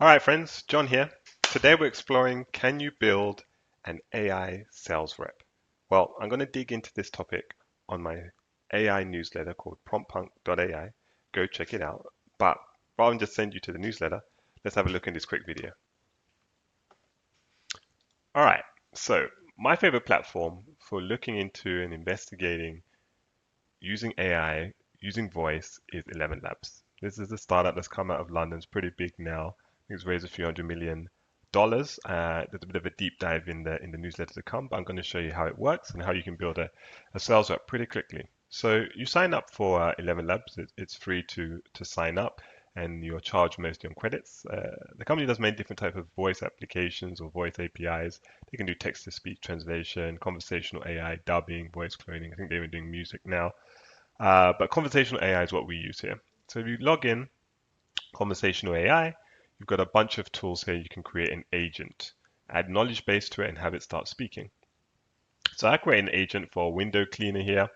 All right, friends, John here. Today we're exploring, can you build an AI sales rep? Well, I'm going to dig into this topic on my AI newsletter called promptpunk.ai. Go check it out. But rather than just send you to the newsletter, let's have a look in this quick video. All right, so my favorite platform for looking into and investigating using AI, using voice is ElevenLabs. This is a startup that's come out of London. It's pretty big now. It's raised a few $100 million. There's a bit of a deep dive in the newsletter to come, but I'm going to show you how it works and how you can build a sales rep pretty quickly. So you sign up for ElevenLabs. It's free to sign up, and you're charged mostly on credits. The company does many different types of voice applications or voice APIs. They can do text-to-speech translation, conversational AI, dubbing, voice cloning. I think they're even doing music now. But conversational AI is what we use here. So if you log in, conversational AI, you've got a bunch of tools here. You can create an agent, add knowledge base to it, and have it start speaking. So I create an agent for a window cleaner here.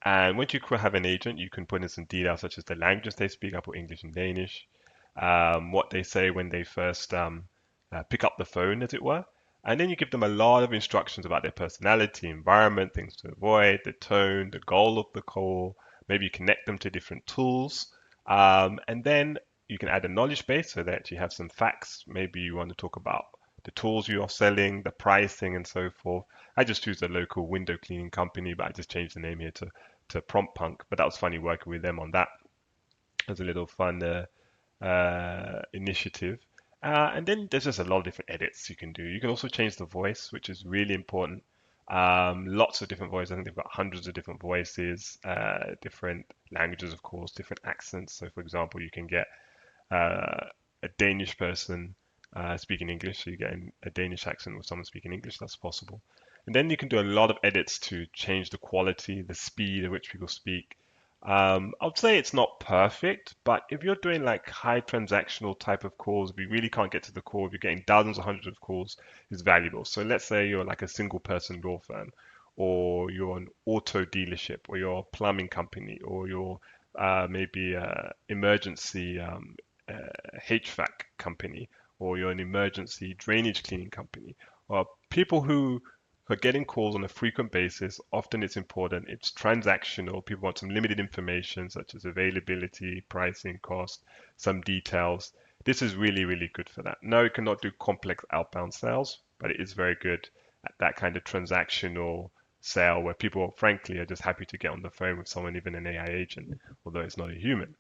And once you have an agent, you can put in some details such as the languages they speak. I put English and Danish, what they say when they first pick up the phone, as it were. And then you give them a lot of instructions about their personality, environment, things to avoid, the tone, the goal of the call. Maybe you connect them to different tools. And then you can add a knowledge base so that you have some facts. Maybe you want to talk about the tools you are selling, the pricing, and so forth. I just choose a local window cleaning company, but I just changed the name here to Prompt Punk. But that was funny working with them on that. It was a little fun initiative. And then there's just a lot of different edits you can do. You can also change the voice, which is really important. Lots of different voices. I think they've got hundreds of different voices, different languages, of course, different accents. So, for example, you can get a Danish person speaking English, so you get a Danish accent with someone speaking English. That's possible. And then you can do a lot of edits to change the quality, the speed at which people speak. I would say it's not perfect, but if you're doing like high transactional type of calls, if you really can't get to the call, if you're getting dozens or hundreds of calls, it's valuable. So let's say you're like a single person law firm, or you're an auto dealership, or you're a plumbing company, or you're maybe a emergency HVAC company, or you're an emergency drainage cleaning company, or people who are getting calls on a frequent basis. Often it's important, it's transactional. People want some limited information such as availability, pricing, cost, some details. This is really, really good for that. No, it cannot do complex outbound sales, but it is very good at that kind of transactional sale where people, frankly, are just happy to get on the phone with someone, even an AI agent, although it's not a human.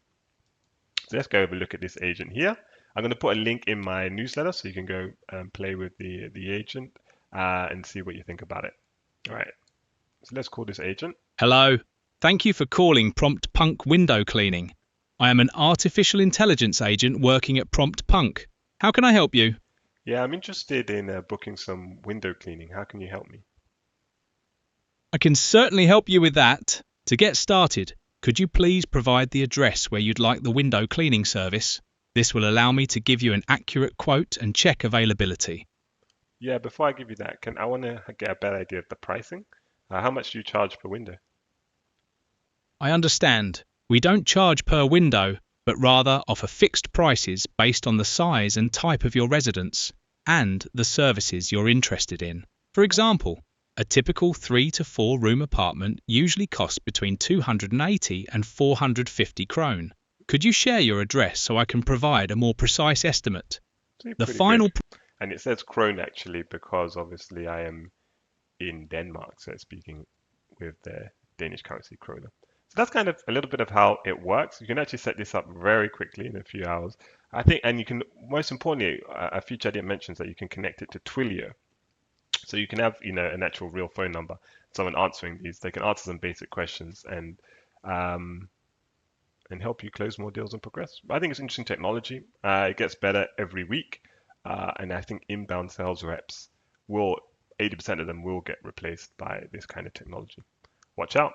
So let's go have a look at this agent here. I'm going to put a link in my newsletter so you can go and play with the agent and see what you think about it. All right, so let's call this agent. Hello. Thank you for calling Prompt Punk Window Cleaning. I am an artificial intelligence agent working at Prompt Punk. How can I help you? Yeah, I'm interested in booking some window cleaning. How can you help me? I can certainly help you with that. To get started, could you please provide the address where you'd like the window cleaning service? This will allow me to give you an accurate quote and check availability. Yeah, before I give you that, I want to get a better idea of the pricing. How much do you charge per window? I understand. We don't charge per window, but rather offer fixed prices based on the size and type of your residence and the services you're interested in. For example, a typical 3 to 4 room apartment usually costs between 280 and 450 krone. Could you share your address so I can provide a more precise estimate? The Pretty final good. And it says krone actually because obviously I am in Denmark, so it's speaking with the Danish currency krone. So that's kind of a little bit of how it works. You can actually set this up very quickly in a few hours. I think, and you can, most importantly, a feature I didn't mention is that you can connect it to Twilio. So you can have, an actual real phone number. Someone answering these, they can answer some basic questions and help you close more deals and progress. I think it's interesting technology. It gets better every week, and I think inbound sales reps will, 80% of them will get replaced by this kind of technology. Watch out.